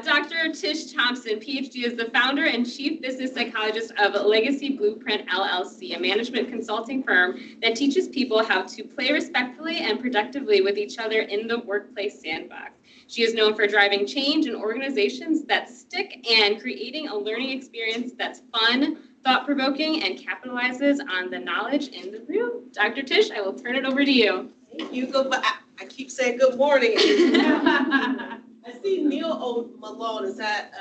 Dr. Tish Thompson, PhD, is the founder and chief business psychologist of Legacy Blueprint LLC, a management consulting firm that teaches people how to play respectfully and productively with each other in the workplace sandbox. She is known for driving change in organizations that stick and creating a learning experience that's fun, thought-provoking, and capitalizes on the knowledge in the room. Dr. Tish, I will turn it over to you. Thank you. I keep saying good morning. I see Neil Malone. Is that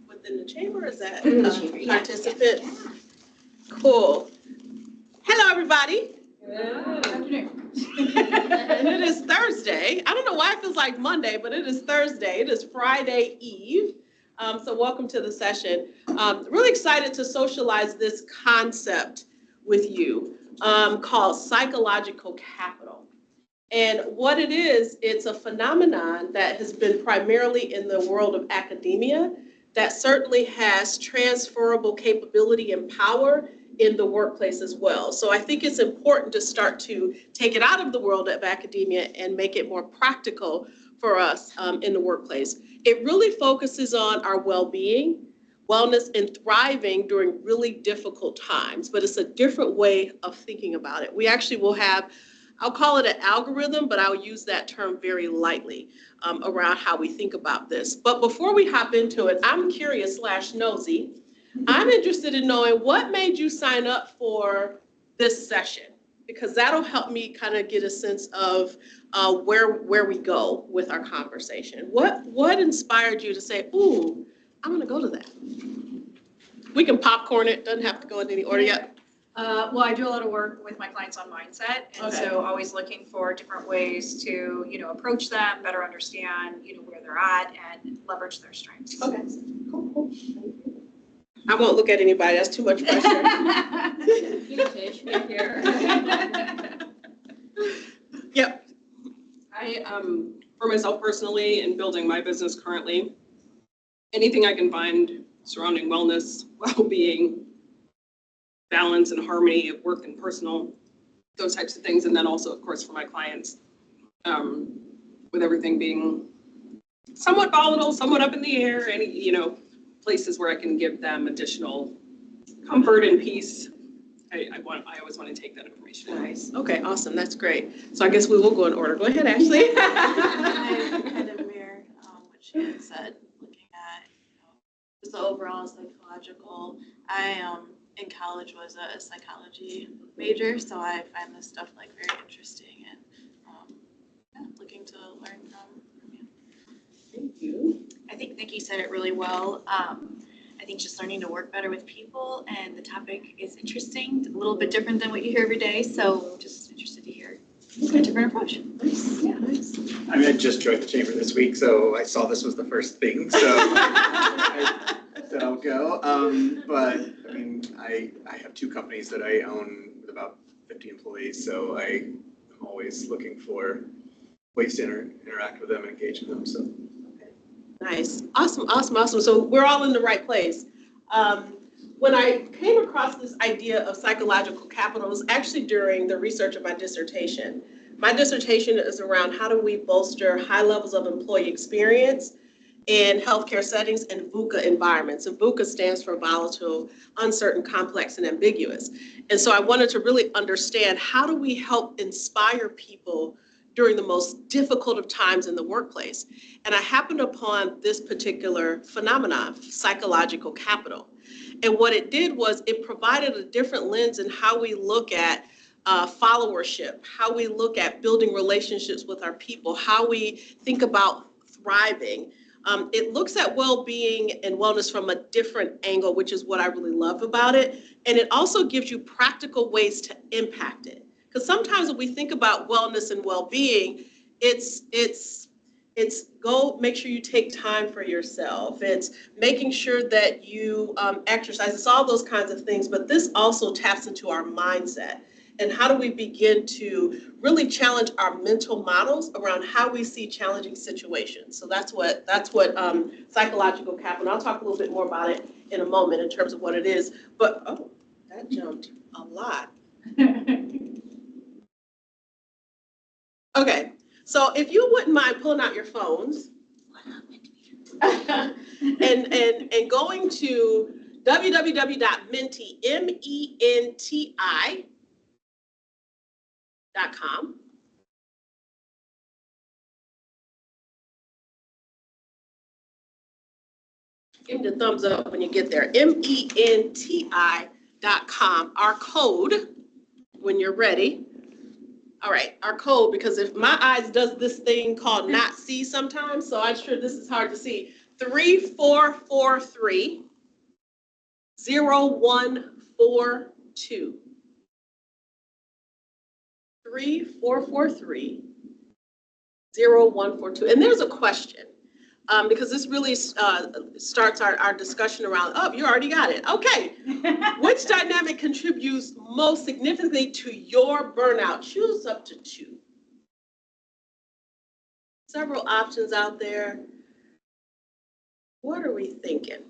within the chamber? Is that a participant? Yeah. Cool. Hello, everybody. Good afternoon. It is Thursday. I don't know why it feels like Monday, but it is Thursday. It is Friday Eve. So welcome to the session. Really excited to socialize this concept with you called psychological capital. And what it is, it's a phenomenon that has been primarily in the world of academia that certainly has transferable capability and power in the workplace as well. So I think it's important to start to take it out of the world of academia and make it more practical for us in the workplace. It really focuses on our well-being, wellness, and thriving during really difficult times, but it's a different way of thinking about it. We actually will have, I'll call it an algorithm, but I'll use that term very lightly around how we think about this. But before we hop into it, I'm curious / nosy. I'm interested in knowing what made you sign up for this session, because that'll help me kind of get a sense of where we go with our conversation. What inspired you to say, ooh, I'm gonna go to that? We can popcorn it, doesn't have to go in any order yet. Well, I do a lot of work with my clients on mindset, and so always looking for different ways to, approach them, better understand, where they're at, and leverage their strengths. Okay, cool. I won't look at anybody, that's too much pressure. You, Tish, right here. Yep. For myself personally, in building my business currently, anything I can find surrounding wellness, well-being, balance and harmony of work and personal, those types of things. And then also, of course, for my clients, with everything being somewhat volatile, somewhat up in the air, any, places where I can give them additional comfort and peace. I always want to take that information. Nice. Okay, awesome. That's great. So I guess we will go in order. Go ahead, Ashley. I kind of mirrored what Shannon said, looking at just the overall psychological. I in college was a psychology major, so I find this stuff very interesting and looking to learn from you. Thank you. I think Nikki said it really well. I think just learning to work better with people, and the topic is interesting, a little bit different than what you hear every day, so just interested to hear a different approach. Nice. Yeah. Nice. I mean, I just joined the chamber this week, so I saw this was the first thing, so I'll go. But I mean, I have 2 companies that I own with about 50 employees, so I'm always looking for ways to interact with them and engage with them. So. Nice. Awesome. So we're all in the right place. When I came across this idea of psychological capital, it was actually during the research of my dissertation. My dissertation is around how do we bolster high levels of employee experience in healthcare settings and VUCA environments. And VUCA stands for volatile, uncertain, complex, and ambiguous. And so I wanted to really understand, how do we help inspire people during the most difficult of times in the workplace? And I happened upon this particular phenomenon, psychological capital. And what it did was it provided a different lens in how we look at followership, how we look at building relationships with our people, how we think about thriving. It looks at well-being and wellness from a different angle, which is what I really love about it. And it also gives you practical ways to impact it. Because sometimes when we think about wellness and well-being, it's go make sure you take time for yourself. It's making sure that you exercise. It's all those kinds of things. But this also taps into our mindset. And how do we begin to really challenge our mental models around how we see challenging situations? So that's what psychological capital. I'll talk a little bit more about it in a moment in terms of what it is. But oh, that jumped a lot. Okay, so if you wouldn't mind pulling out your phones. and going to www.menti, MENTI.com. Give me the thumbs up when you get there. MENTI.com. Our code, when you're ready. All right, our code, because if my eyes does this thing called not see sometimes, so I'm sure this is hard to see. 3443-0142. 3443-0142. And there's a question. Because this really starts our discussion around, oh, you already got it. Okay. Which dynamic contributes most significantly to your burnout? Choose up to 2. Several options out there. What are we thinking?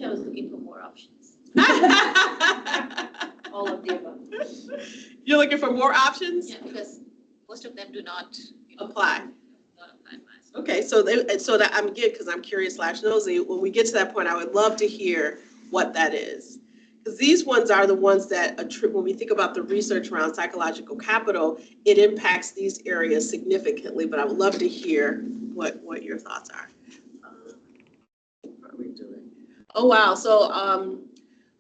I was looking for more options. All of the above. You're looking for more options? Yeah, because most of them do not Apply. not apply mass. Okay, so that I'm good because I'm curious/nosy. When we get to that point, I would love to hear what that is. Because these ones are the ones that, when we think about the research around psychological capital, it impacts these areas significantly, but I would love to hear what your thoughts are. What are we doing? Oh, wow, so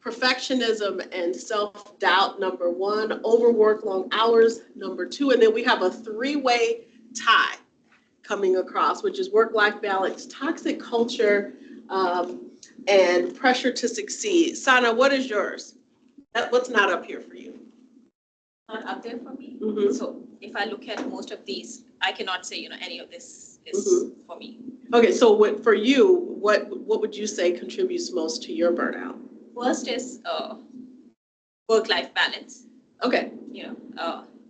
perfectionism and self-doubt, number 1, overwork, long hours, number 2, and then we have a 3-way tie coming across, which is work-life balance, toxic culture, and pressure to succeed. Sana, what is yours? What's not up here for you? Not up there for me. Mhm. So if I look at most of these, I cannot say, any of this is for me. Okay, so for you, what would you say contributes most to your burnout? First is work-life balance. Okay.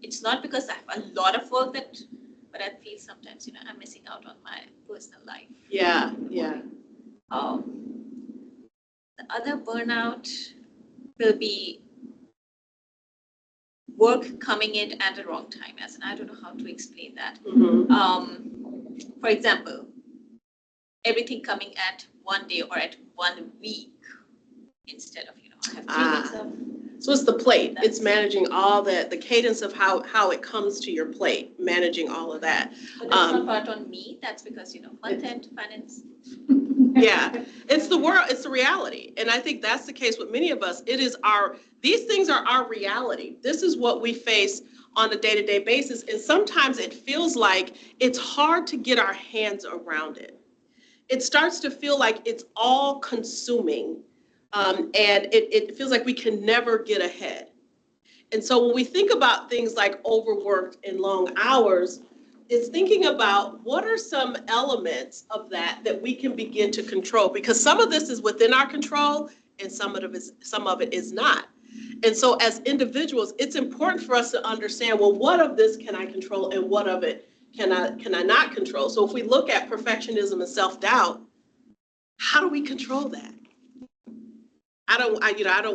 It's not because I have a lot of work but I feel sometimes, I'm missing out on my personal life. Yeah. The other burnout will be work coming in at the wrong time, and I don't know how to explain that. Mm-hmm. For example, everything coming at one day or at 1 week instead of, I have 3 weeks of. So it's the plate. It's managing all the cadence of how it comes to your plate, managing all of that. But that's not part on me. That's because, content, finance. Yeah, it's the world, it's the reality. And I think that's the case with many of us. These things are our reality. This is what we face on a day-to-day basis. And sometimes it feels like it's hard to get our hands around it. It starts to feel like it's all consuming. And it feels like we can never get ahead. And so when we think about things like overworked and long hours, it's thinking about what are some elements of that we can begin to control, because some of this is within our control and some of it is not. And so as individuals, it's important for us to understand, well, what of this can I control and what of it can I not control? So if we look at perfectionism and self-doubt, how do we control that? I don't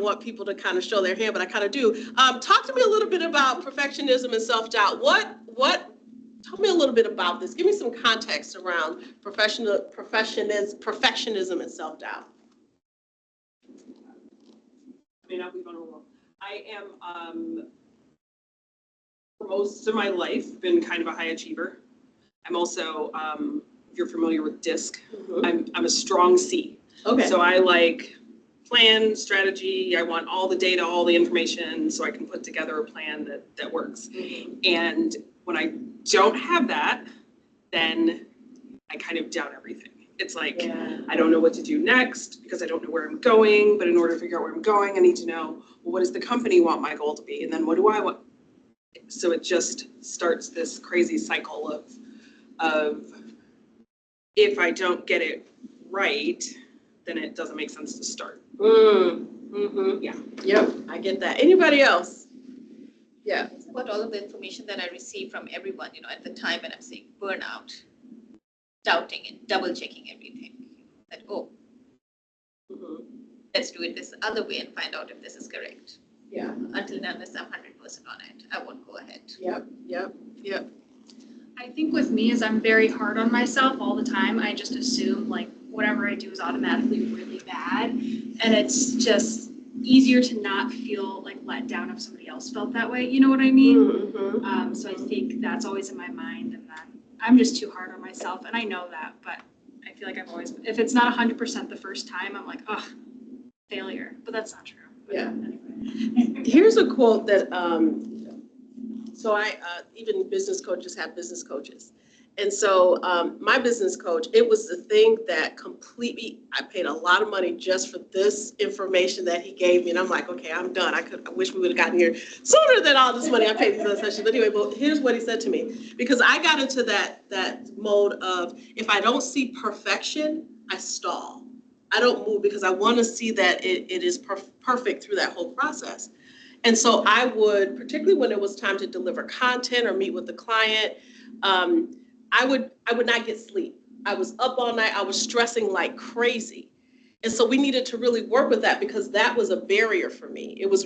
want people to kind of show their hand, but I kind of do. Talk to me a little bit about perfectionism and self-doubt. Tell me a little bit about this. Give me some context around perfectionism and self-doubt. I may not be vulnerable. I am, for most of my life, been kind of a high achiever. I'm also, if you're familiar with DISC, I'm a strong C. Okay. So I like plan, strategy. I want all the data, all the information, so I can put together a plan that works. And when I don't have that, then I kind of doubt everything. It's like, I don't know what to do next because I don't know where I'm going. But in order to figure out where I'm going, I need to know, well, what does the company want my goal to be? And then what do I want? So it just starts this crazy cycle of if I don't get it right, then it doesn't make sense to start. Yeah. Yep, I get that. Anybody else? Yeah. It's about all of the information that I receive from everyone, at the time when I'm saying burnout, doubting and double checking everything. That, let's do it this other way and find out if this is correct. Yeah. Until and unless I'm 100% on it, I won't go ahead. Yep. I think with me is I'm very hard on myself all the time. I just assume like whatever I do is automatically really bad. And it's just easier to not feel like let down if somebody else felt that way. You know what I mean? Mm-hmm. So I think that's always in my mind, and then I'm just too hard on myself, and I know that, but I feel like I've always, if it's not 100% the first time, I'm like, oh, failure, but that's not true. But Yeah. anyway. Here's a quote that, so I, even business coaches have business coaches. And so my business coach, it was the thing that completely, I paid a lot of money just for this information that he gave me. And I'm like, okay, I'm done. I wish we would have gotten here sooner than all this money I paid for the session. But anyway, but here's what he said to me. Because I got into that mode of, if I don't see perfection, I stall. I don't move because I want to see that it is perfect through that whole process. And so I would, particularly when it was time to deliver content or meet with the client, I would not get sleep. I was up all night. I was stressing like crazy. And so we needed to really work with that because that was a barrier for me. It was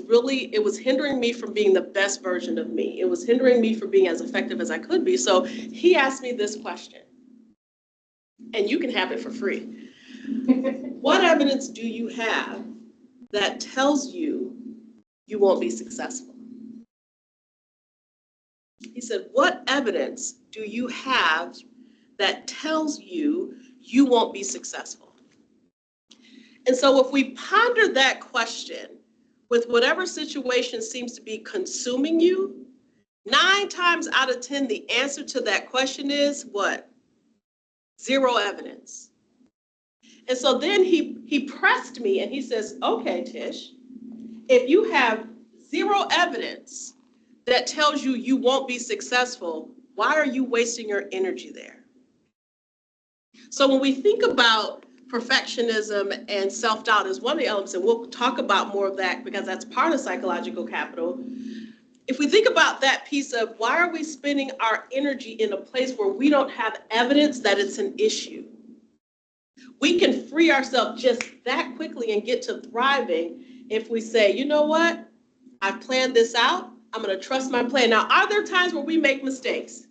hindering me from being the best version of me. It was hindering me from being as effective as I could be. So he asked me this question, and you can have it for free. What evidence do you have that tells you you won't be successful? He said, what evidence do you have that tells you you won't be successful? And so if we ponder that question with whatever situation seems to be consuming you, 9 times out of 10, the answer to that question is what? 0 evidence. And so then he pressed me and he says, okay, Tish, if you have 0 evidence that tells you you won't be successful, why are you wasting your energy there? So when we think about perfectionism and self-doubt is one of the elements, and we'll talk about more of that because that's part of psychological capital. If we think about that piece of why are we spending our energy in a place where we don't have evidence that it's an issue? We can free ourselves just that quickly and get to thriving if we say, you know what? I've planned this out. I'm going to trust my plan. Now, are there times where we make mistakes?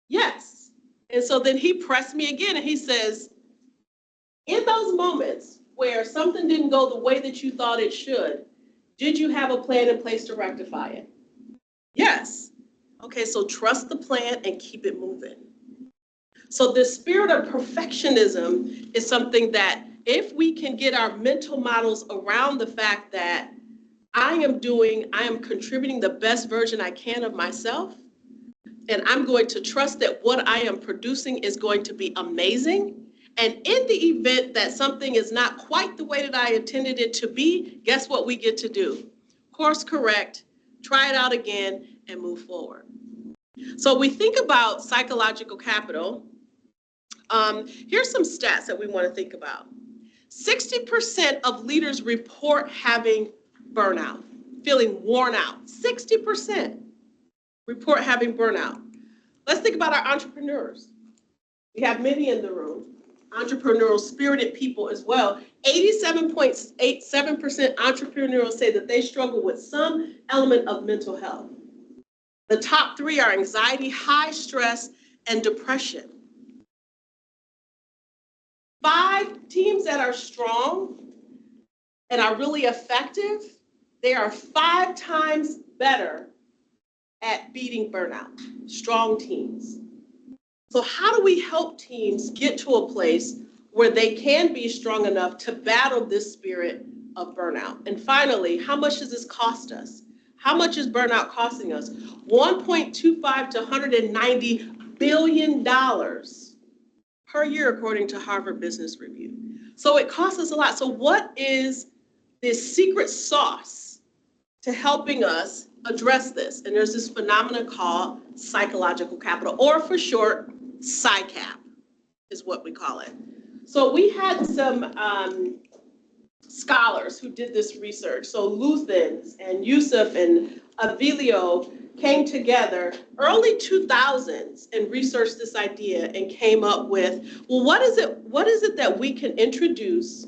Yes. And so then he pressed me again and he says, in those moments where something didn't go the way that you thought it should, did you have a plan in place to rectify it? Yes. Okay, so trust the plan and keep it moving. So the spirit of perfectionism is something that if we can get our mental models around the fact that I am contributing the best version I can of myself, and I'm going to trust that what I am producing is going to be amazing. And in the event that something is not quite the way that I intended it to be, guess what we get to do? Course correct, try it out again, and move forward. So we think about psychological capital. Here's some stats that we want to think about. 60% of leaders report having burnout, feeling worn out. 60% report having burnout. Let's think about our entrepreneurs. We have many in the room, entrepreneurial spirited people as well. 87.87% entrepreneurs say that they struggle with some element of mental health. The top 3 are anxiety, high stress, and depression. 5 teams that are strong and are really effective, they are 5 times better at beating burnout, strong teams. So how do we help teams get to a place where they can be strong enough to battle this spirit of burnout? And finally, how much does this cost us? How much is burnout costing us? $1.25 to $190 billion per year, according to Harvard Business Review. So it costs us a lot. So what is this secret sauce to helping us address this? And there's this phenomenon called psychological capital, or for short, PsyCap is what we call it. So we had some scholars who did this research. So Luthens and Yusuf and Avilio came together early 2000s and researched this idea and came up with, well, what is it that we can introduce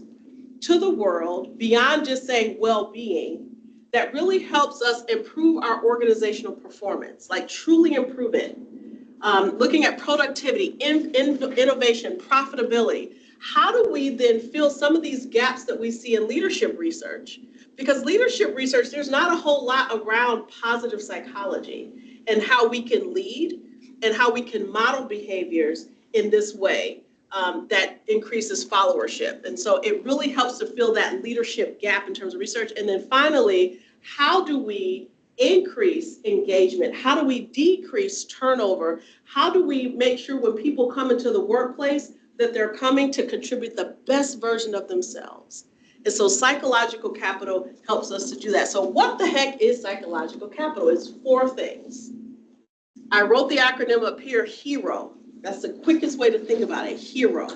to the world beyond just saying well-being that really helps us improve our organizational performance, like truly improve it. Looking at productivity, innovation, profitability. How do we then fill some of these gaps that we see in leadership research? Because leadership research, there's not a whole lot around positive psychology and how we can lead and how we can model behaviors in this way that increases followership. And so it really helps to fill that leadership gap in terms of research. And then finally, how do we increase engagement? How do we decrease turnover? How do we make sure when people come into the workplace that they're coming to contribute the best version of themselves? And so psychological capital helps us to do that. So what the heck is psychological capital? It's 4 things. I wrote the acronym up here, HERO. That's the quickest way to think about it, HERO.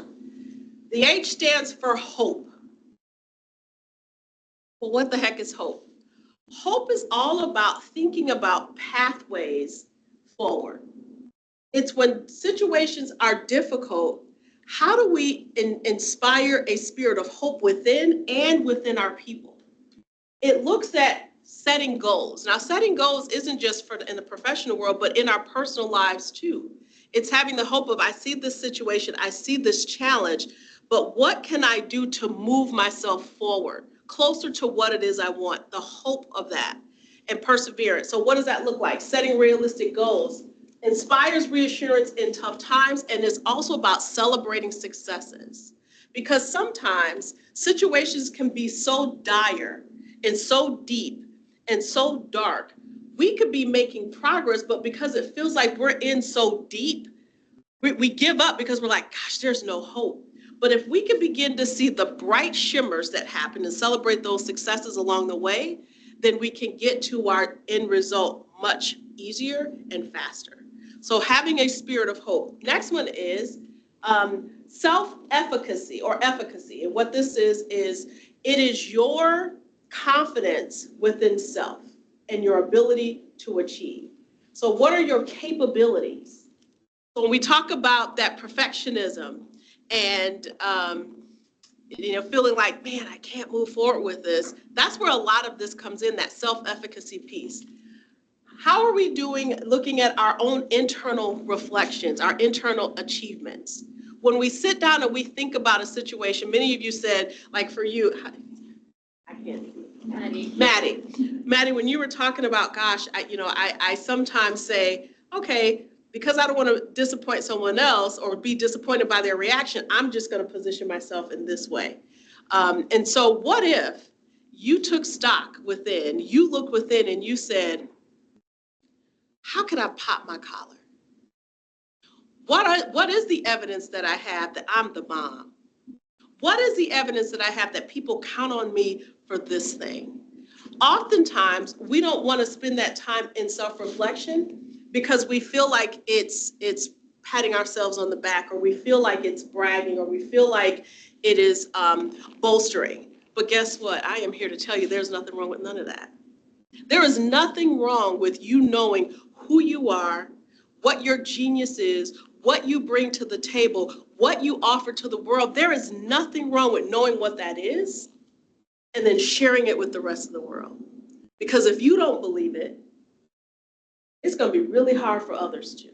The H stands for hope. Well, what the heck is hope? Hope is all about thinking about pathways forward. It's when situations are difficult, how do we inspire a spirit of hope within and within our people? It looks at setting goals. Now, setting goals isn't just for in the professional world, but in our personal lives too. It's having the hope of, I see this situation, I see this challenge, but what can I do to move myself forward, closer to what it is I want, the hope of that, and perseverance. So what does that look like? Setting realistic goals inspires reassurance in tough times, and it's also about celebrating successes. Because sometimes situations can be so dire and so deep and so dark, we could be making progress, but because it feels like we're in so deep, we give up because we're like, gosh, there's no hope. But if we can begin to see the bright shimmers that happen and celebrate those successes along the way, then we can get to our end result much easier and faster. So having a spirit of hope. Next one is self-efficacy or efficacy. And what this is it is your confidence within self and your ability to achieve. So what are your capabilities? So when we talk about that perfectionism and feeling like, man, I can't move forward with this, that's where a lot of this comes in, that self-efficacy piece. How are we doing looking at our own internal reflections, our internal achievements? When we sit down and we think about a situation, many of you said, like for you, I can't. Maddie, when you were talking about, gosh, I sometimes say, okay, because I don't want to disappoint someone else or be disappointed by their reaction, I'm just going to position myself in this way. And so what if you took stock within, you looked within and you said, how can I pop my collar? What is the evidence that I have that I'm the mom? What is the evidence that I have that people count on me for this thing? Oftentimes, we don't want to spend that time in self-reflection because we feel like it's patting ourselves on the back, or we feel like it's bragging, or we feel like it is bolstering. But guess what? I am here to tell you there's nothing wrong with none of that. There is nothing wrong with you knowing who you are, what your genius is, what you bring to the table, what you offer to the world. There is nothing wrong with knowing what that is and then sharing it with the rest of the world. Because if you don't believe it, it's going to be really hard for others to.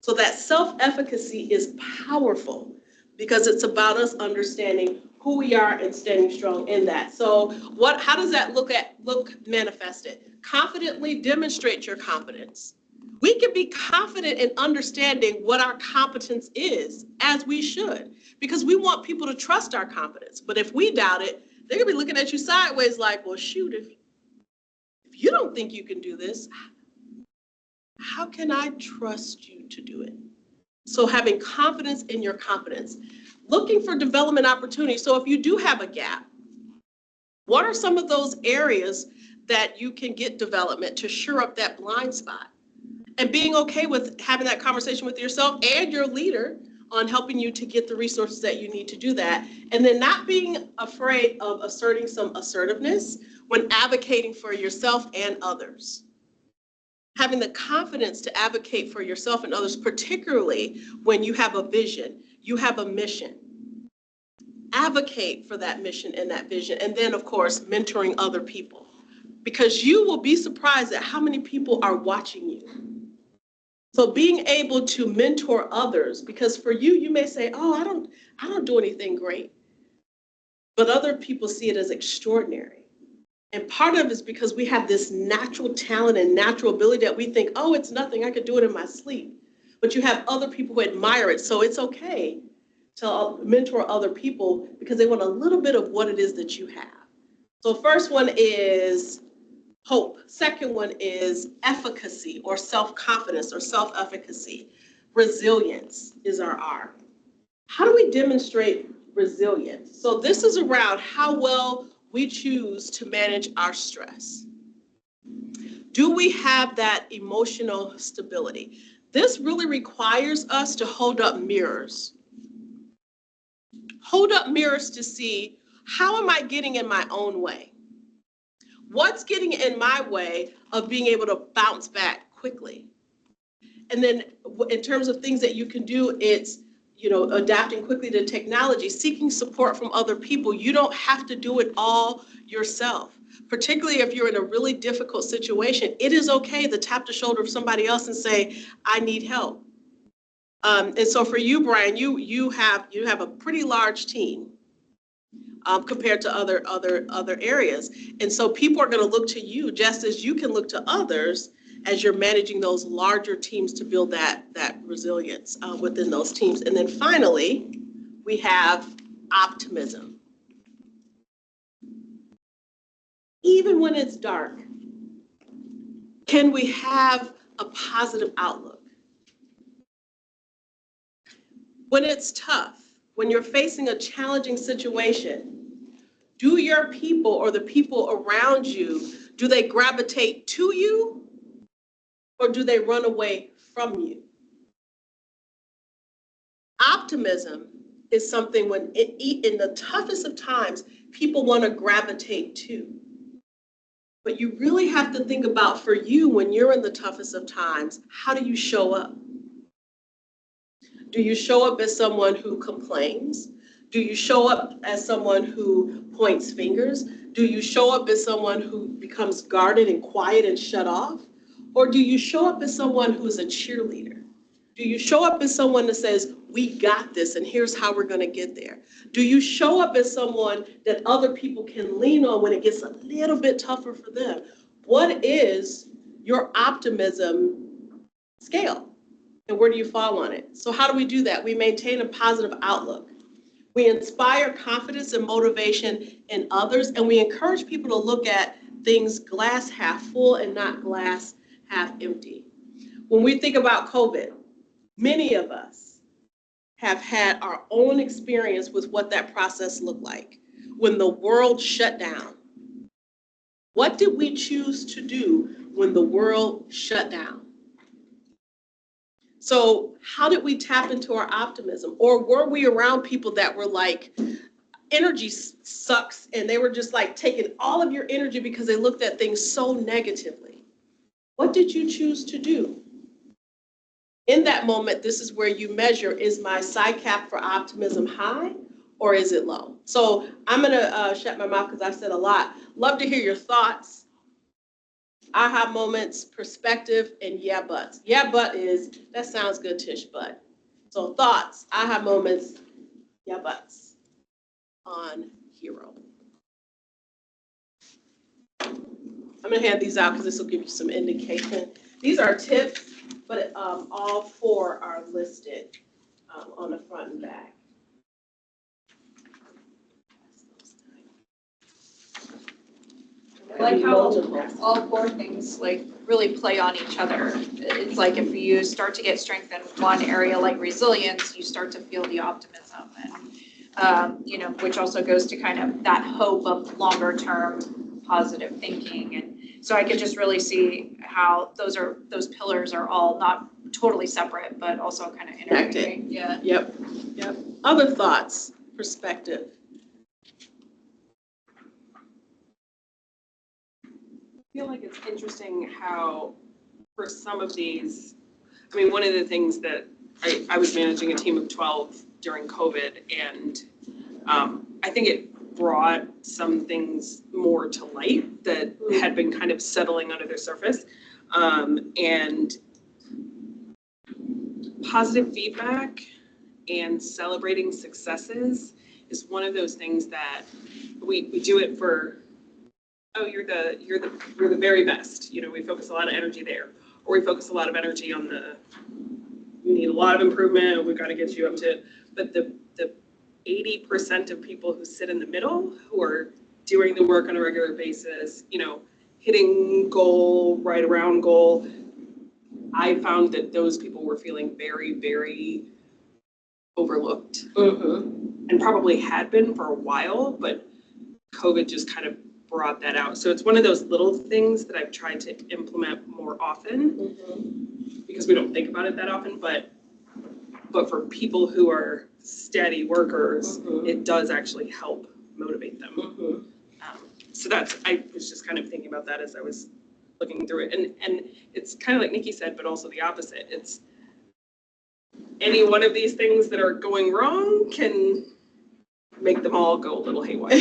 So that self-efficacy is powerful because it's about us understanding who we are and standing strong in that. So how does that look manifested? Confidently demonstrate your competence. We can be confident in understanding what our competence is, as we should, because we want people to trust our competence. But if we doubt it, they're gonna be looking at you sideways like, well, shoot, if you don't think you can do this, how can I trust you to do it? So having confidence in your competence. Looking for development opportunities. So if you do have a gap, what are some of those areas that you can get development to shore up that blind spot? And being okay with having that conversation with yourself and your leader on helping you to get the resources that you need to do that. And then not being afraid of asserting some assertiveness when advocating for yourself and others. Having the confidence to advocate for yourself and others, particularly when you have a vision, you have a mission. advocate for that mission and that vision, and then, of course, mentoring other people. Because you will be surprised at how many people are watching you. So being able to mentor others, because for you, you may say, oh, I don't do anything great. But other people see it as extraordinary. And part of it is because we have this natural talent and natural ability that we think, oh, it's nothing, I could do it in my sleep. But you have other people who admire it, so it's okay to mentor other people because they want a little bit of what it is that you have. So first one is hope. Second one is efficacy or self-confidence or self-efficacy. Resilience is our R. How do we demonstrate resilience? So this is around how well we choose to manage our stress. Do we have that emotional stability? This really requires us to hold up mirrors. Hold up mirrors to see, how am I getting in my own way? What's getting in my way of being able to bounce back quickly? And then in terms of things that you can do, it's, adapting quickly to technology, seeking support from other people. You don't have to do it all yourself. Particularly if you're in a really difficult situation, it is okay to tap the shoulder of somebody else and say, I need help. And so for you, Brian, you have a pretty large team compared to other areas. And so people are going to look to you just as you can look to others as you're managing those larger teams to build that resilience within those teams. And then finally, we have optimism. Even when it's dark, can we have a positive outlook? When it's tough, when you're facing a challenging situation, do your people or the people around you, do they gravitate to you or do they run away from you? Optimism is something when in the toughest of times, people want to gravitate to. But you really have to think about, for you, when you're in the toughest of times, how do you show up? Do you show up as someone who complains? Do you show up as someone who points fingers? Do you show up as someone who becomes guarded and quiet and shut off? Or do you show up as someone who's a cheerleader? Do you show up as someone that says, we got this and here's how we're going to get there? Do you show up as someone that other people can lean on when it gets a little bit tougher for them? What is your optimism scale? And where do you fall on it? So how do we do that? We maintain a positive outlook. We inspire confidence and motivation in others, and we encourage people to look at things glass half full and not glass half empty. When we think about COVID, many of us have had our own experience with what that process looked like. When the world shut down, what did we choose to do when the world shut down? So how did we tap into our optimism? Or were we around people that were like, energy sucks, and they were just like taking all of your energy because they looked at things so negatively? What did you choose to do? In that moment, this is where you measure, is my PsyCap for optimism high or is it low? So I'm gonna shut my mouth because I've said a lot. Love to hear your thoughts, aha moments, perspective, and yeah, buts. Yeah, but is, that sounds good, Tish, but. So thoughts, aha moments, yeah, buts on Hero. I'm gonna hand these out because this will give you some indication. These are tips, but all four are listed on the front and back. I like how all four things like really play on each other. It's like if you start to get strength in one area like resilience, you start to feel the optimism and which also goes to kind of that hope of longer term positive thinking. And so I could just really see how those pillars are all not totally separate, but also kind of interacting. Yeah. Yep. Other thoughts, perspective. I feel like it's interesting how for some of these, I mean, one of the things that I was managing a team of 12 during COVID, and I think it brought some things more to light that had been kind of settling under the surface. And positive feedback and celebrating successes is one of those things that we do it for, oh, you're the very best. You know, we focus a lot of energy there. Or we focus a lot of energy on you need a lot of improvement, we've got to get you up to, but the 80% of people who sit in the middle, who are doing the work on a regular basis, you know, hitting goal, right around goal, I found that those people were feeling very, very overlooked. And probably had been for a while, but COVID just kind of brought that out. So it's one of those little things that I've tried to implement more often because we don't think about it that often, but for people who are steady workers, it does actually help motivate them. So I was just kind of thinking about that as I was looking through it. And it's kind of like Nikki said, but also the opposite. It's any one of these things that are going wrong can make them all go a little haywire.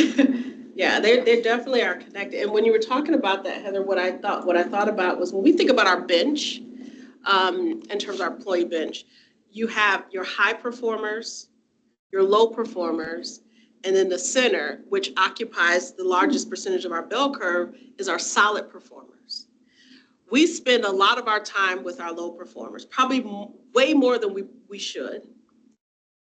Yeah, they definitely are connected. And when you were talking about that, Heather, what I thought about was when we think about our bench, in terms of our employee bench, you have your high performers, your low performers, and then the center, which occupies the largest percentage of our bell curve, is our solid performers. We spend a lot of our time with our low performers, probably way more than we should.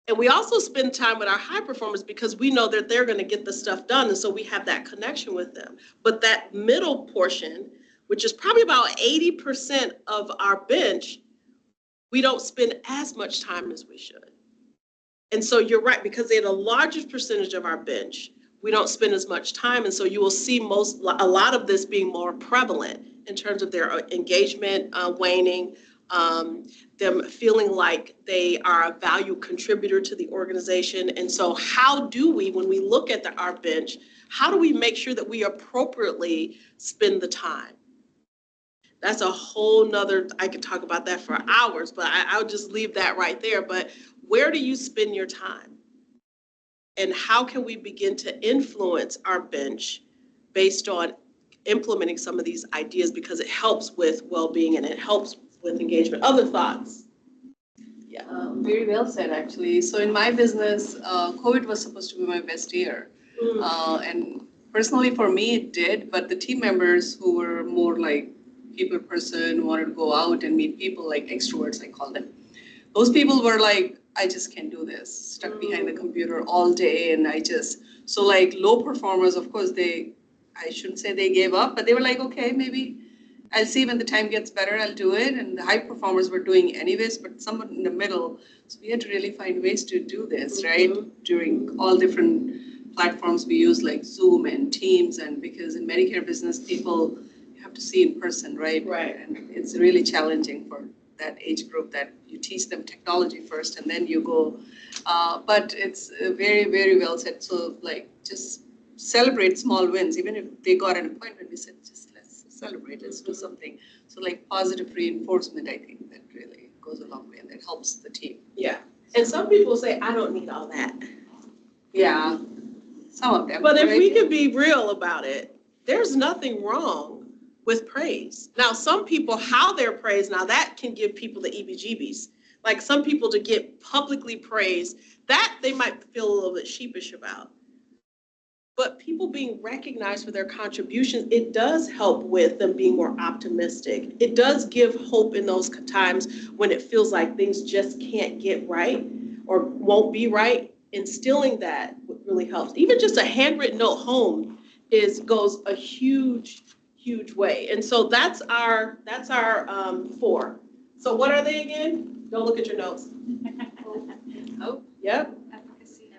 And we also spend time with our high performers because we know that they're going to get the stuff done, and so we have that connection with them. But that middle portion, which is probably about 80% of our bench, we don't spend as much time as we should. And so you're right, because they're the largest percentage of our bench, we don't spend as much time. And so you will see a lot of this being more prevalent in terms of their engagement waning, them feeling like they are a value contributor to the organization. And so how do we, when we look at our bench, how do we make sure that we appropriately spend the time? That's a whole nother, I could talk about that for hours, but I'll just leave that right there. But where do you spend your time? And how can we begin to influence our bench based on implementing some of these ideas, because it helps with well-being and it helps with engagement. Other thoughts? Yeah, very well said, actually. So in my business, COVID was supposed to be my best year. And personally for me, it did, but the team members who were more like people person, wanted to go out and meet people, like extroverts, I call them. Those people were like, I just can't do this, stuck behind the computer all day. And so like low performers, of course, I shouldn't say they gave up, but they were like, okay, maybe I'll see when the time gets better, I'll do it. And the high performers were doing anyways, but someone in the middle. So we had to really find ways to do this, right? During all different platforms we use, like Zoom and Teams, and because in Medicare business, people you have to see in person, right? Right. And it's really challenging for that age group that you teach them technology first and then you go. But it's very, very well said. So like just celebrate small wins. Even if they got an appointment, we said, just let's celebrate, let's do something. So like positive reinforcement, I think that really goes a long way and that helps the team. Yeah. And some people say, I don't need all that. Yeah, some of them. But if we could be real about it, there's nothing wrong with praise. Now, some people, how they're praised, now that can give people the EBGBs. Like some people to get publicly praised, that they might feel a little bit sheepish about. But people being recognized for their contributions, it does help with them being more optimistic. It does give hope in those times when it feels like things just can't get right or won't be right. Instilling that really helps. Even just a handwritten note home goes a huge way. And so that's our 4. So what are they again? Don't look at your notes. Hope. Yep. Efficacy.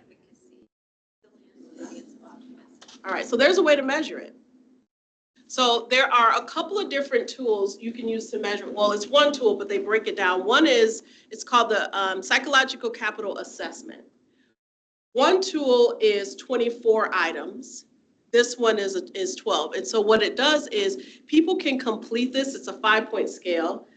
All right, so there's a way to measure it. So there are a couple of different tools you can use to measure. Well, it's one tool, but they break it down. One is, it's called the psychological capital assessment. One tool is 24 items. This one is 12. And so what it does is people can complete this. It's a 5-point scale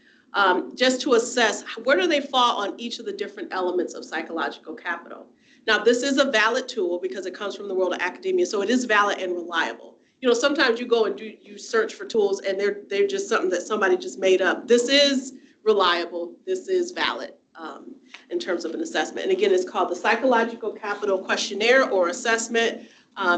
just to assess where do they fall on each of the different elements of psychological capital. Now, this is a valid tool because it comes from the world of academia, so it is valid and reliable. You know, sometimes you go and you search for tools and they're just something that somebody just made up. This is reliable, this is valid in terms of an assessment. And again, it's called the Psychological Capital Questionnaire or Assessment.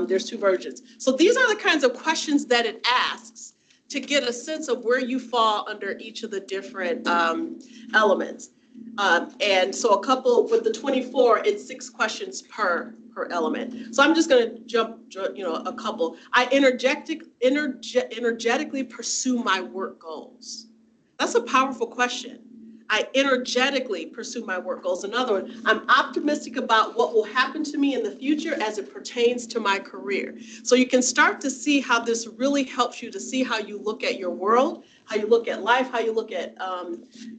There's 2 versions. So these are the kinds of questions that it asks to get a sense of where you fall under each of the different elements. And so a couple, with the 24, it's 6 questions per element. So I'm just going to jump, a couple. I energetically pursue my work goals. That's a powerful question. I energetically pursue my work goals. Another one, I'm optimistic about what will happen to me in the future as it pertains to my career. So you can start to see how this really helps you to see how you look at your world, how you look at life, how you look at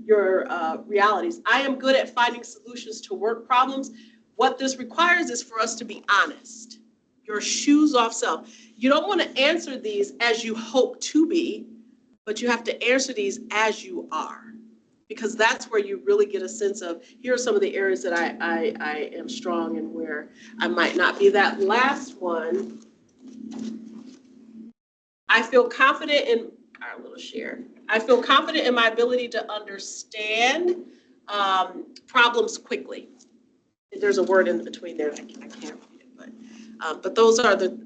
your realities. I am good at finding solutions to work problems. What this requires is for us to be honest. Your shoes off self. You don't want to answer these as you hope to be, but you have to answer these as you are. Because that's where you really get a sense of, here are some of the areas that I am strong and where I might not be. That last one, I feel confident in, our little share, I feel confident in my ability to understand problems quickly. There's a word in between there, I can't read it, but those are the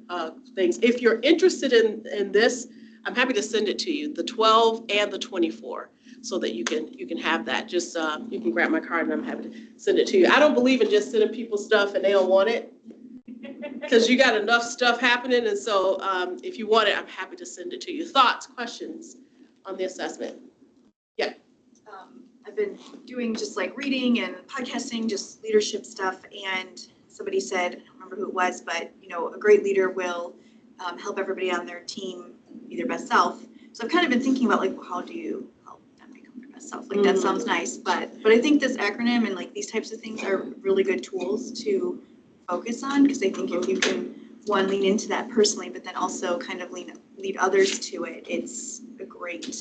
things. If you're interested in this, I'm happy to send it to you, the 12 and the 24. So that you can have that. Just you can grab my card and I'm happy to send it to you. I don't believe in just sending people stuff and they don't want it, because you got enough stuff happening. And so if you want it, I'm happy to send it to you. Thoughts, questions on the assessment? Yeah. I've been doing just like reading and podcasting, just leadership stuff. And somebody said, I don't remember who it was, but a great leader will help everybody on their team be their best self. So I've kind of been thinking about like, how do you help them become their best self? Like that sounds nice, but I think this acronym and like these types of things are really good tools to focus on, because I think if you can lean into that personally, but then also kind of lead others to it, it's a great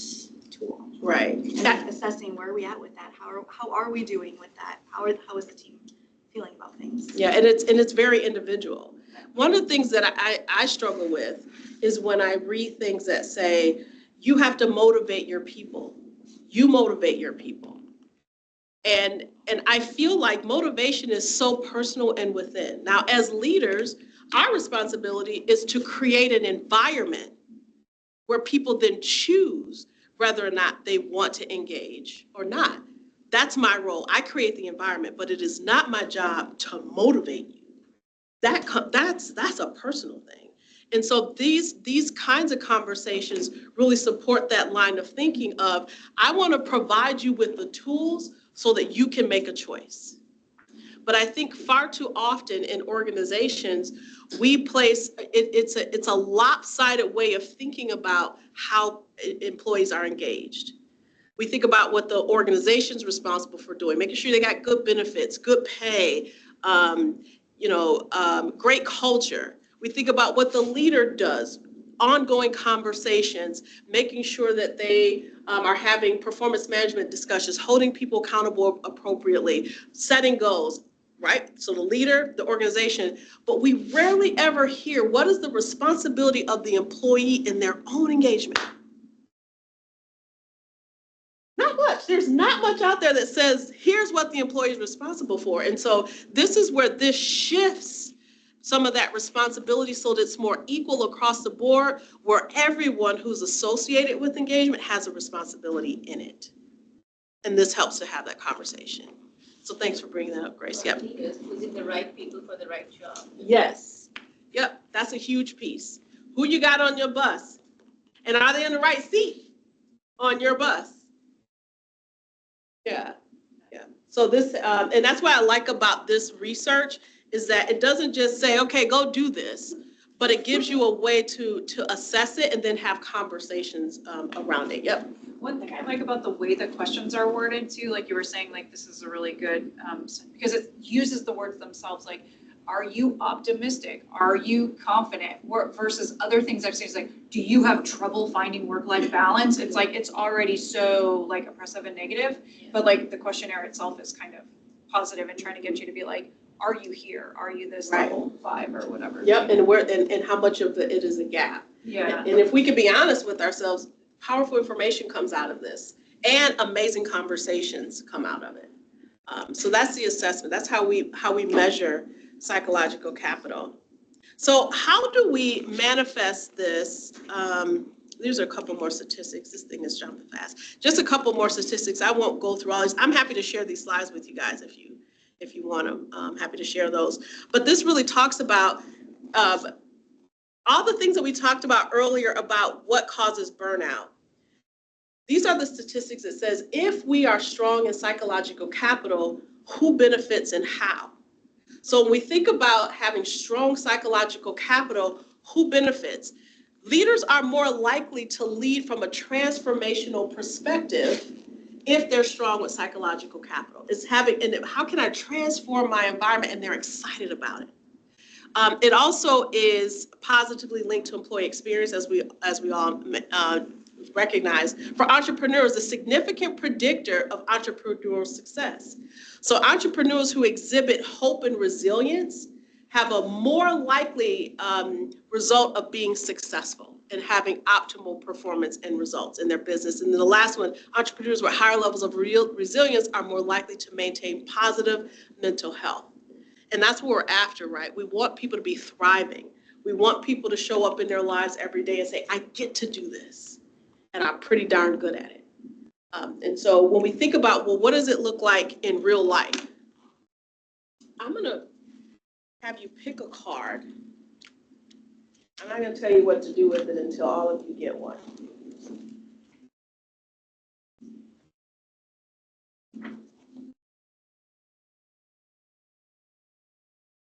tool. Right. And assessing where are we at with that? How are we doing with that? How is the team feeling about things? Yeah, and it's very individual. One of the things that I struggle with is when I read things that say, you have to motivate your people. You motivate your people. And I feel like motivation is so personal and within. Now, as leaders, our responsibility is to create an environment where people then choose whether or not they want to engage or not. That's my role. I create the environment, but it is not my job to motivate you. That's a personal thing. And so these kinds of conversations really support that line of thinking of, I want to provide you with the tools so that you can make a choice. But I think far too often in organizations, we place, it's a lopsided way of thinking about how employees are engaged. We think about what the organization's responsible for doing, making sure they got good benefits, good pay, great culture. We think about what the leader does, ongoing conversations, making sure that they are having performance management discussions, holding people accountable appropriately, setting goals, right? So the leader, the organization, but we rarely ever hear what is the responsibility of the employee in their own engagement. Not much. There's not much out there that says, here's what the employee is responsible for. And so this is where this shifts some of that responsibility so that it's more equal across the board, where everyone who's associated with engagement has a responsibility in it. And this helps to have that conversation. So thanks for bringing that up, Grace. Yep. Choosing the right people for the right job. Yes. Yep. That's a huge piece. Who you got on your bus? And are they in the right seat on your bus? Yeah. Yeah. So this, and that's what I like about this research is that it doesn't just say, okay, go do this, but it gives you a way to assess it and then have conversations around it. Yep. One thing I like about the way the questions are worded too, like you were saying, like this is a really good, because it uses the words themselves, like, are you optimistic? Are you confident? Versus other things I've seen is like, do you have trouble finding work-life balance? It's like, it's already so like oppressive and negative, but like the questionnaire itself is kind of positive and trying to get you to be like, are you here? Are you this Right. level 5 or whatever? Yep, and how much of it is a gap. Yeah. And if we can be honest with ourselves, powerful information comes out of this, and amazing conversations come out of it. So that's the assessment. That's how we measure psychological capital. So how do we manifest this? There's a couple more statistics. This thing is jumping fast. Just a couple more statistics. I won't go through all these. I'm happy to share these slides with you guys if you want them. I'm happy to share those. But this really talks about all the things that we talked about earlier about what causes burnout. These are the statistics that says if we are strong in psychological capital, who benefits and how? So when we think about having strong psychological capital, who benefits? Leaders are more likely to lead from a transformational perspective if they're strong with psychological capital. It's having, and how can I transform my environment, and they're excited about it. It also is positively linked to employee experience, as we all recognize. For entrepreneurs, a significant predictor of entrepreneurial success. So entrepreneurs who exhibit hope and resilience have a more likely result of being successful and having optimal performance and results in their business. And then the last one, entrepreneurs with higher levels of resilience are more likely to maintain positive mental health. And that's what we're after, right? We want people to be thriving. We want people to show up in their lives every day and say, I get to do this, and I'm pretty darn good at it. And so when we think about, well, what does it look like in real life? I'm gonna have you pick a card. I'm not gonna tell you what to do with it until all of you get one.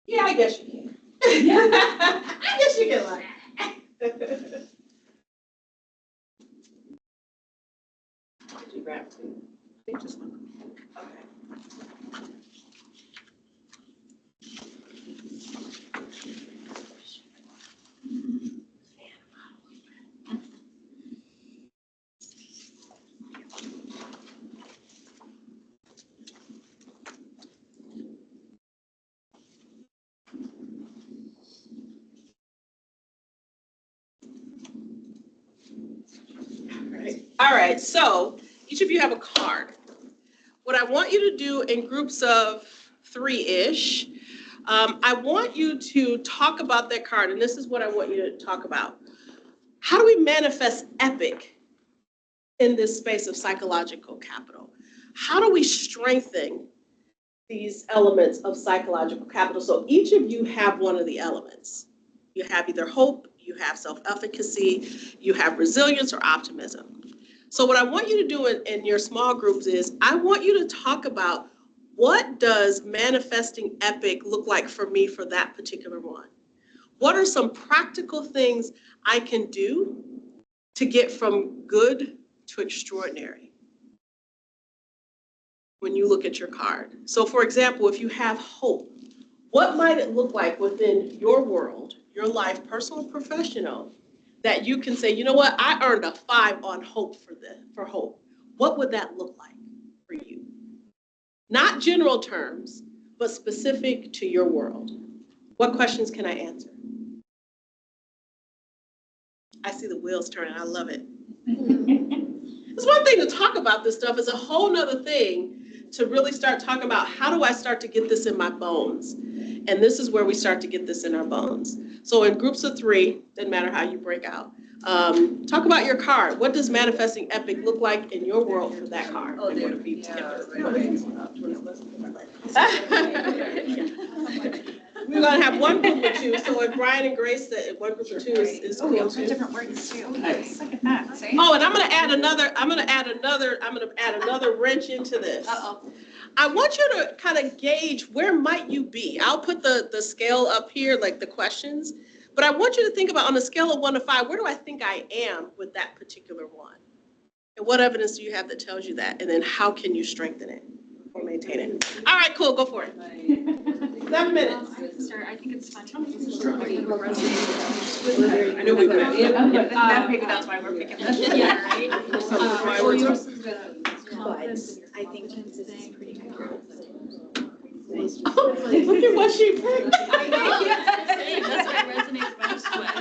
Yeah, I guess you can. I guess you can like. Did you grab two? I think just one. Okay. All right, so each of you have a card. What I want you to do in groups of 3-ish, I want you to talk about that card, and this is what I want you to talk about. How do we manifest epic in this space of psychological capital? How do we strengthen these elements of psychological capital? So each of you have one of the elements. You have either hope, you have self-efficacy, you have resilience or optimism. So what I want you to do in your small groups is I want you to talk about what does manifesting epic look like for me for that particular one? What are some practical things I can do to get from good to extraordinary when you look at your card? So for example, if you have hope, what might it look like within your world, your life, personal, professional, that you can say, you know what, I earned a 5 on hope for hope. What would that look like for you? Not general terms, but specific to your world. What questions can I answer? I see the wheels turning, I love it. It's one thing to talk about this stuff, it's a whole nother thing to really start talking about how do I start to get this in my bones? And this is where we start to get this in our bones. So in groups of 3, doesn't matter how you break out, talk about your card. What does manifesting epic look like in your world for that card? Oh, there. We're gonna have one group of 2, so if Brian and Grace said one group of 2 is cool too. Different words too. Look at that, see? Oh, and I'm gonna add another wrench into this. Uh-oh. I want you to kind of gauge where might you be. I'll put the scale up here, like the questions, but I want you to think about on a scale of 1 to 5, where do I think I am with that particular one? And what evidence do you have that tells you that? And then how can you strengthen it or maintain it? All right, cool, go for it. 7 minutes. I can start. I think it's fun. I know we would. Maybe that's why we're picking this. Yeah, right? Well, yours is confidence in your I think this is pretty good. Oh, look at what she picked. I know, that's what resonates most with.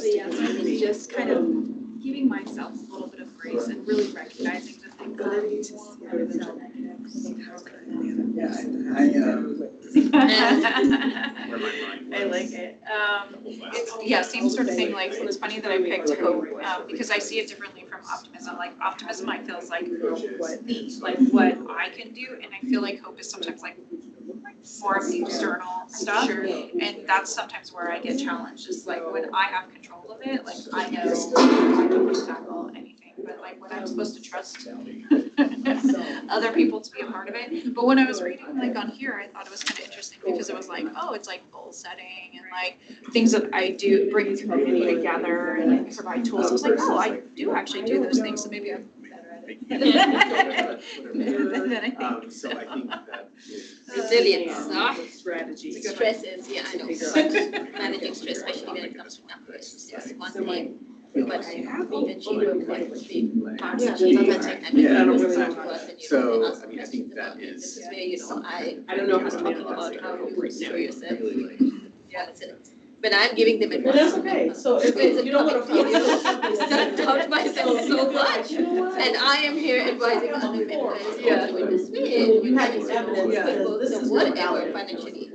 Yes, I think just kind of giving myself a little bit of grace and really recognizing the things that I need to see rather than the negatives. Where my mind I was. like it. It's, same sort of thing, like, it's funny that I picked hope, because I see it differently from optimism. Like, optimism, I feel is like what I can do, and I feel like hope is sometimes like more of the external stuff. And that's sometimes where I get challenged, is like when I have control of it, like I know I can tackle anything, but like when I'm supposed to trust other people to be a part of it. But when I was reading like on here, I thought it was kind of interesting because it was like, oh, it's like goal setting and like things that I do, bring the community together and like provide tools. I was like, oh, I do actually do those things, so maybe I'm better at it than I think. So I think that is. Resilience, Strategy. Stress is, yeah, I know, managing stress, especially when it comes to numbers, is one thing. But managing what would be parts of it, and Yeah, I don't it's really hard know. to us, and you So, know, I mean, I think that is. this is where, you know, I don't know how to talking do about that. how you would know yourself. Really like. Yeah, that's it. But I'm giving them Well, advice. that's okay. So if you don't want to. Self-doubt myself so much, and I am here advising other mentors also in this way. You have this evidence that says this is what whatever valid. financially.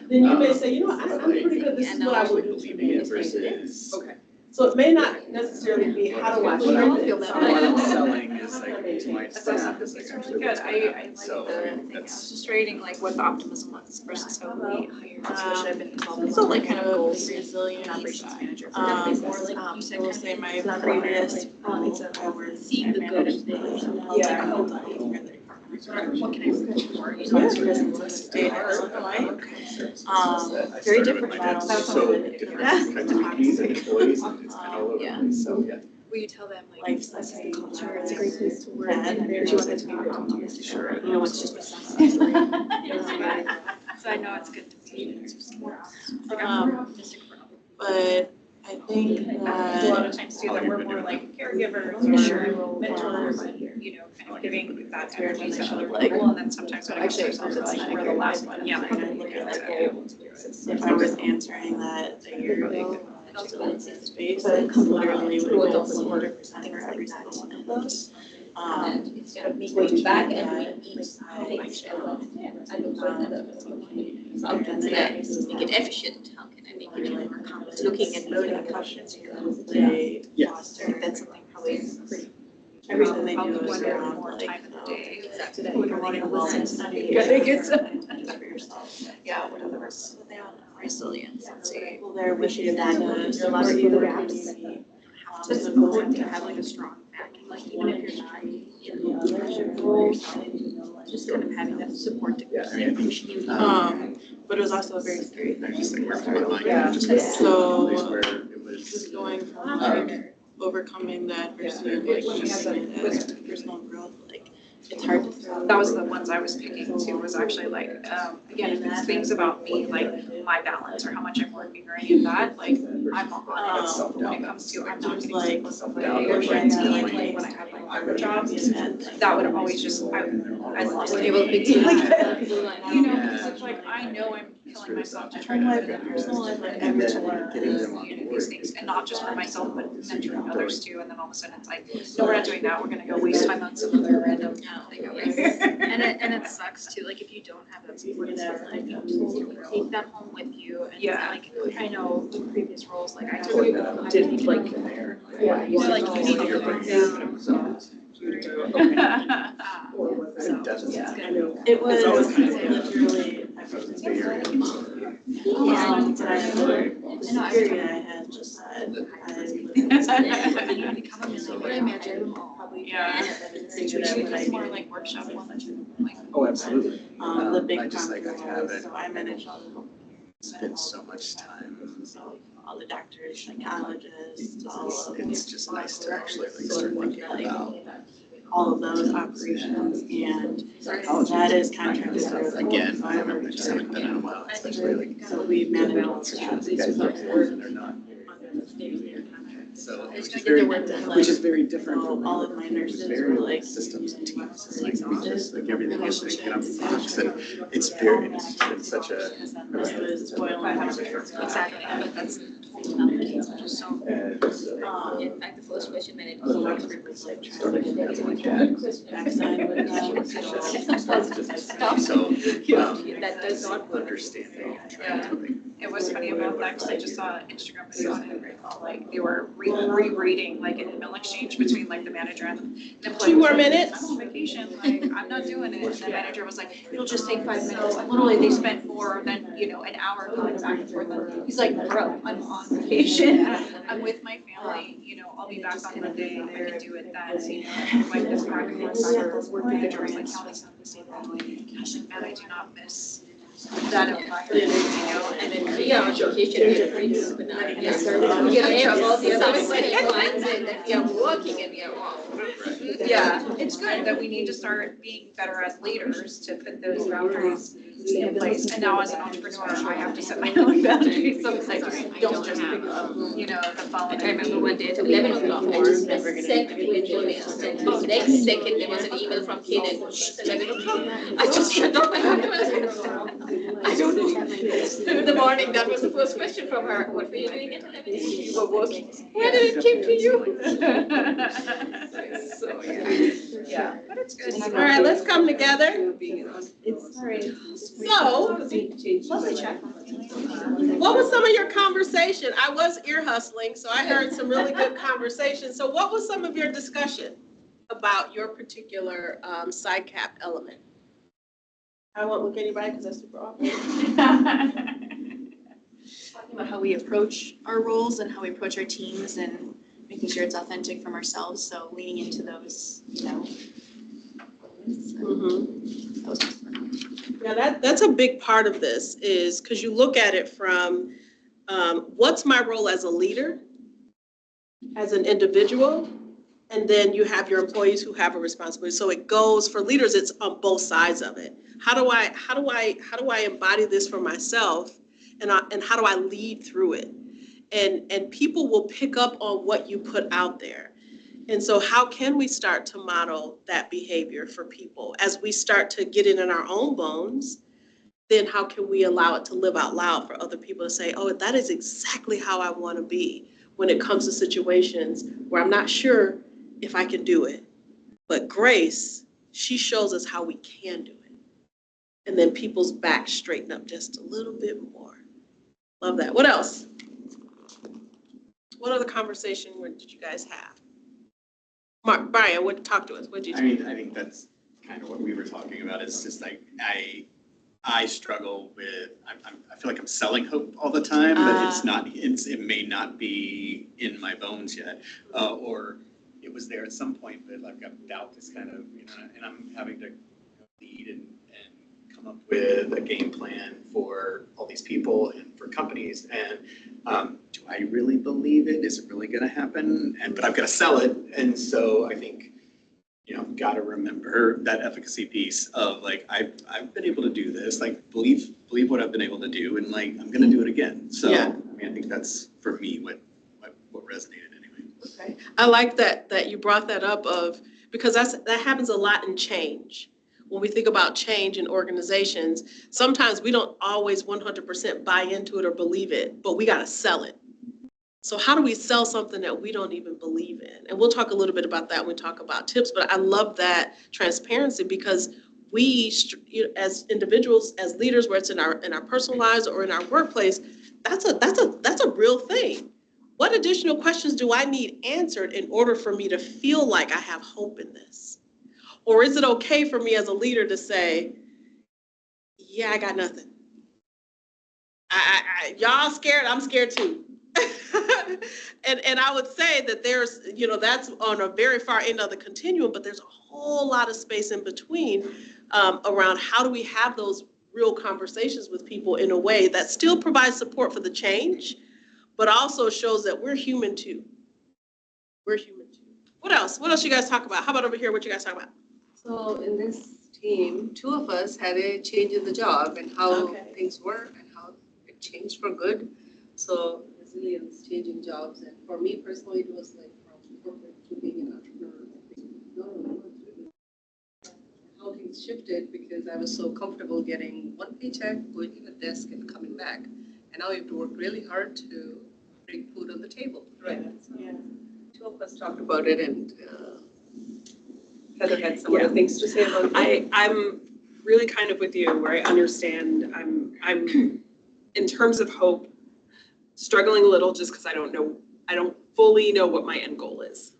Then you may say, you know, I'm pretty good, this is what I would do. Believing it versus. Okay. So it may not necessarily be how do I What strengthen I'm, it. what I'm selling is like to my staff is like That's actually really what's good. gonna I happen. like So the thing. I was just reading like what the optimism was versus hope. I've been involved So like kind of goals. resilience, operations manager for Um, business. you said We'll say my previous, I was. Seeing the good in things. Yeah. What can I push for? You Yeah. know, State of Illinois. I Very started different with my dad's model. so different kinds of VPs and employees and it's kind of all over the place, so yeah. Will you tell them like, Life this is the suffering, culture, it's a great place to work, bad, and very do you want it to be different. optimistic? Sure. You know, it's just a success story. So I know it's good to be. Like I'm more optimistic for other But I think a lot of that times too, that we're more like caregivers or mentors, you know, kind of giving that energy to other people, and then sometimes when it comes to ourselves, it's like we're the last one, yeah. if I was answering that a year ago, space, it's literally would have been 100% for every single one of those. And instead of me going back and doing each thing, I look for another. How can I make it efficient? How can I make it more complex? Looking and learning questions. They Yeah. foster, I think that's something probably pretty, Everything everything they probably do is wonder around more like, time in the day. Exactly. that you're wanting to listen to me. Good, good. Just for yourself. Yeah, whatever. So they have resilience, let's see. People there with you that There support are lots of you, other the gaps. community. It's important to have like a strong backing, like even if you're not in the leadership role, just kind of having that support to Yeah, I mean, I think, push you. But it was also a very scary I thing. just like worked my mind, Yeah. just like So- place where it was. Just going from like overcoming the adversity and like using it as personal growth, like it's hard to throw. That was the ones I was picking too, was actually like, again, if it's things about me, like my balance or how much I'm working or any of that, like I'm on when it comes to, I'm not getting Like, like your friends are like, like when I had my other jobs, that would always just, I lost it. Able to be too. You know, because it's like, I know I'm killing myself to try to Like, better personal life, like, And every then one. getting them on you know, board. these things, and not just for myself, but mentoring others too, and then all of a sudden it's like, no, we're not doing that, we're gonna go waste time on some other random thing over here. And it sucks too, like if you don't have that support system, like you take that home with you and Yeah. like, I know in previous roles, like I took it, Didn't like there. Yeah. you know, like you need to calm down. So, Definitely. Yeah. It was It's always kind of- literally, So it's bigger. but I feel like the security I had just said, You become a millionaire. I imagine probably. Yeah. Situation it's more like workshop ones, like, Oh, absolutely. The big I just like, I conference, haven't so I managed all the spent so much time. so all the doctors, psychologists, all of It's just nice to actually like start thinking about. all of those operations, and that is contracted through. Again, I just haven't done it in a while, especially like. So we manage all of that. You guys look at it and they're not. Under the state of your contract. So I it was was just gonna get very, their work done, which like, is very different from all of my nurses were like systems and teams. It's like we just like everything is like get up and box, and it's very, it's been such a. Exactly, but that's totally not the case, which is so. In fact, the first question when it So, that does not work. understanding and trying Yeah. to like. It was funny about that, because I just saw an Instagram video on it, like, they were rereading, like, an email exchange between, like, the manager and the employee. 2 more was like, minutes? I'm on vacation, like, I'm not doing it, and the manager was like, it'll just take 5 minutes, and literally, they spent more than, an hour going back and forth, and he's like, bro, I'm on vacation, I'm with my family, I'll be back on Monday, I can do it then, like, this back and forth, work through the jury, like, county stuff, the same thing, gosh, like, man, I do not miss that environment, And then we are on vacation, we are free to open up. We have all the other clients and that we are working and we are off. Yeah, it's good that we need to start being better as leaders to put those boundaries in place. And now as an entrepreneur, I have to set my own boundaries. So it's like, don't just pick up, the phone. I remember one day at 11 o'clock, I just sent two emails. And the next second, there was an email from Kaden, it's 11 o'clock. I just shut off my phone. I don't know. In the morning, that was the first question from her. What were you doing at 11? You were working. Where did it came to you? So, yeah, but it's good. All right, let's come together. So, what was some of your conversation? I was ear hustling, so I heard some really good conversation. So what was some of your discussion about your particular PsyCap element? I won't look at anybody because that's super awkward. Talking about how we approach our roles and how we approach our teams and making sure it's authentic from ourselves. So leaning into those, Mhm. that was fun. Yeah, that's a big part of this is because you look at it from what's my role as a leader, as an individual, and then you have your employees who have a responsibility. So it goes for leaders, it's on both sides of it. How do I embody this for myself, and how do I lead through it? And people will pick up on what you put out there. And so how can we start to model that behavior for people as we start to get it in our own bones? Then how can we allow it to live out loud for other people to say, oh, that is exactly how I want to be when it comes to situations where I'm not sure if I can do it. But Grace, she shows us how we can do it. And then people's backs straighten up just a little bit more. Love that. What else? What other conversation did you guys have? Brian, talk to us. What did you do? I think that's kind of what we were talking about. It's just like, I struggle with, I feel like I'm selling hope all the time, but it may not be in my bones yet. Or it was there at some point, but like doubt is kind of, and I'm having to lead and come up with a game plan for all these people and for companies. And do I really believe it? Is it really going to happen? But I've got to sell it. And so I think, got to remember that efficacy piece of like, I've been able to do this, like believe what I've been able to do, and like, I'm going to do it again. So, Yeah. I think that's for me what resonated anyway. Okay. I like that you brought that up because that happens a lot in change. When we think about change in organizations, sometimes we don't always 100% buy into it or believe it, but we got to sell it. So how do we sell something that we don't even believe in? And we'll talk a little bit about that when we talk about tips, but I love that transparency because we, as individuals, as leaders, whether it's in our personal lives or in our workplace, that's a real thing. What additional questions do I need answered in order for me to feel like I have hope in this? Or is it okay for me as a leader to say, yeah, I got nothing. Y'all scared, I'm scared too. And I would say that there's, that's on a very far end of the continuum, but there's a whole lot of space in between around how do we have those real conversations with people in a way that still provides support for the change, but also shows that we're human too. We're human too. What else? What else you guys talk about? How about over here? What you guys talk about? So in this team, 2 of us had a change in the job and how things were and how it changed for good. So resilience, changing jobs, and for me personally, it was like from corporate to being an entrepreneur. How things shifted because I was so comfortable getting one paycheck, going to the desk and coming back. And now you have to work really hard to bring food on the table. Right. So, Yeah. two of us talked about it and Heather had some other things to say about it. I'm really kind of with you where I understand, I'm in terms of hope, struggling a little just because I don't fully know what my end goal is.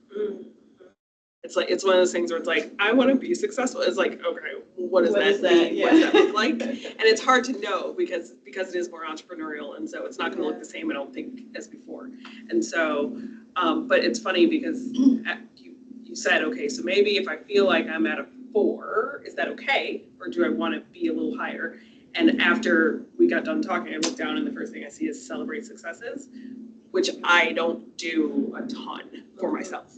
It's like, it's one of those things where it's like, I want to be successful. It's like, okay, what does that mean? Yeah. What does that look like? And it's hard to know because it is more entrepreneurial. And so it's not going to look the same, I don't think, as before. And so, but it's funny because you said, okay, so maybe if I feel like I'm at a 4, is that okay? Or do I want to be a little higher? And after we got done talking, I looked down and the first thing I see is celebrate successes, which I don't do a ton for myself.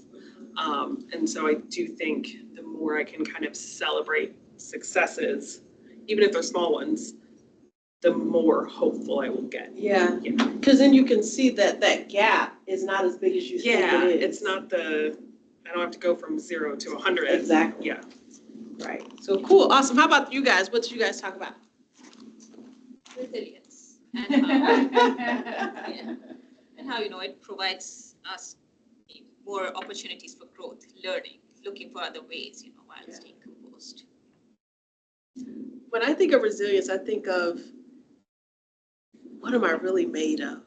And so I do think the more I can kind of celebrate successes, even if they're small ones, the more hopeful I will get. Yeah, because then you can see that that gap is not as big as you think Yeah, it is. it's not I don't have to go from 0 to 100. Exactly. Yeah. Right. So cool, awesome. How about you guys? What did you guys talk about? Resilience and how, and how, it provides us more opportunities for growth, learning, looking for other ways, while staying composed. When I think of resilience, I think of what am I really made of?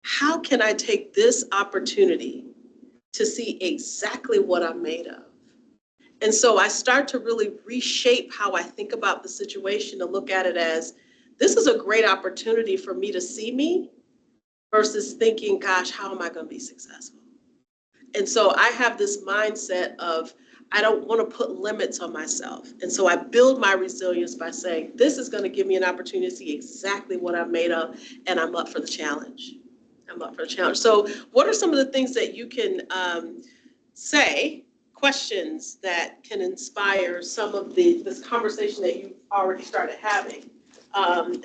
How can I take this opportunity to see exactly what I'm made of? And so I start to really reshape how I think about the situation to look at it as, this is a great opportunity for me to see me versus thinking, gosh, how am I going to be successful? And so I have this mindset of, I don't want to put limits on myself. And so I build my resilience by saying, this is going to give me an opportunity to see exactly what I'm made of, and I'm up for the challenge. I'm up for the challenge. So what are some of the things that you can say, questions that can inspire some of this conversation that you've already started having? And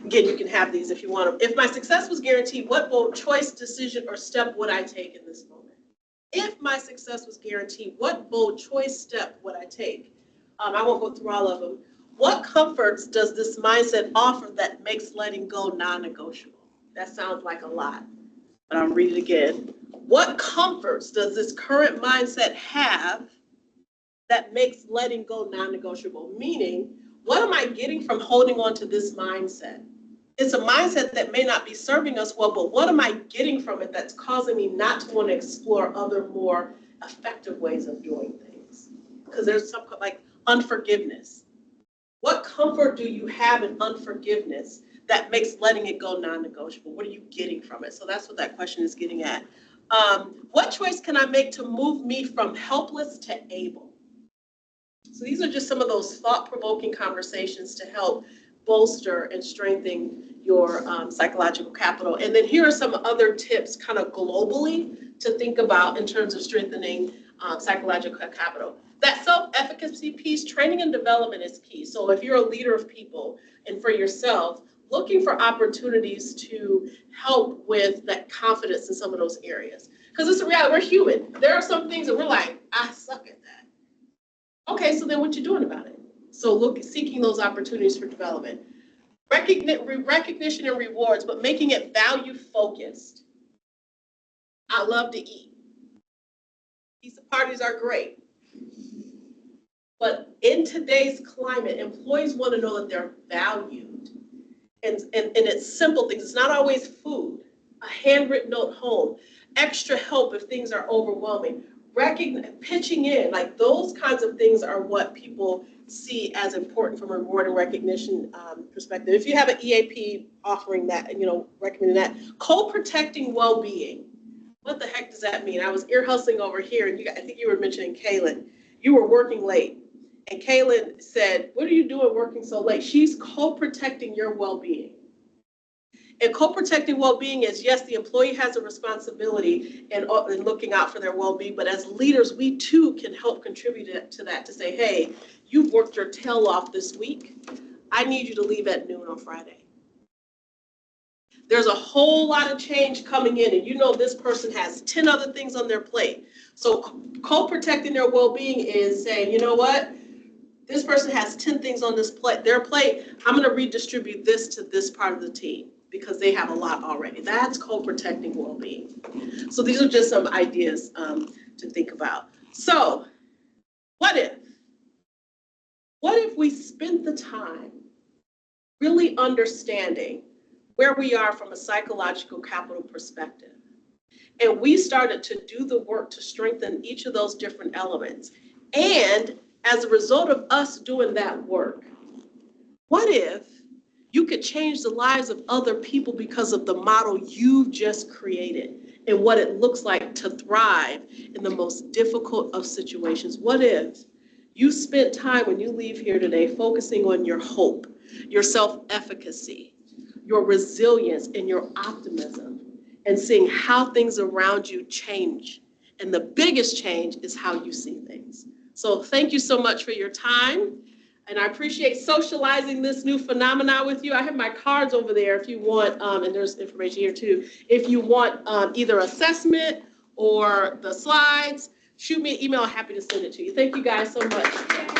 again, you can have these if you want them. If my success was guaranteed, what bold choice, decision, or step would I take in this moment? If my success was guaranteed, what bold choice, step would I take? I won't go through all of them. What comforts does this mindset offer that makes letting go non-negotiable? That sounds like a lot, but I'll read it again. What comforts does this current mindset have that makes letting go non-negotiable? Meaning, what am I getting from holding on to this mindset? It's a mindset that may not be serving us well, but what am I getting from it that's causing me not to want to explore other more effective ways of doing things? Because there's some like unforgiveness. What comfort do you have in unforgiveness that makes letting it go non-negotiable? What are you getting from it? So that's what that question is getting at. What choice can I make to move me from helpless to able? So these are just some of those thought-provoking conversations to help bolster and strengthen your psychological capital. And then here are some other tips kind of globally to think about in terms of strengthening psychological capital. That self-efficacy piece, training and development is key. So if you're a leader of people and for yourself, looking for opportunities to help with that confidence in some of those areas. Because it's a reality, we're human. There are some things that we're like, I suck at that. Okay, so then what you doing about it? So seeking those opportunities for development. Recognition and rewards, but making it value focused. I love to eat. Pizza parties are great. But in today's climate, employees want to know that they're valued. And it's simple things. It's not always food, a handwritten note home, extra help if things are overwhelming, pitching in, like those kinds of things are what people see as important from a reward and recognition perspective. If you have an EAP offering that, recommending that, co-protecting well-being. What the heck does that mean? I was ear hustling over here, and I think you were mentioning Kaylin. You were working late. And Kaylin said, what are you doing working so late? She's co-protecting your well-being. And co-protecting well-being is, yes, the employee has a responsibility in looking out for their well-being, but as leaders, we too can help contribute to that, to say, hey, you've worked your tail off this week. I need you to leave at noon on Friday. There's a whole lot of change coming in, and you know this person has 10 other things on their plate. So co-protecting their well-being is saying, you know what? This person has 10 things on their plate. I'm going to redistribute this to this part of the team because they have a lot already. That's co-protecting well-being. So these are just some ideas to think about. So what if we spent the time really understanding where we are from a psychological capital perspective, and we started to do the work to strengthen each of those different elements. And as a result of us doing that work, what if you could change the lives of other people because of the model you've just created and what it looks like to thrive in the most difficult of situations? What if you spent time when you leave here today focusing on your hope, your self-efficacy, your resilience, and your optimism, and seeing how things around you change? And the biggest change is how you see things. So thank you so much for your time. And I appreciate socializing this new phenomena with you. I have my cards over there if you want, and there's information here too. If you want either assessment or the slides, shoot me an email. I'm happy to send it to you. Thank you guys so much.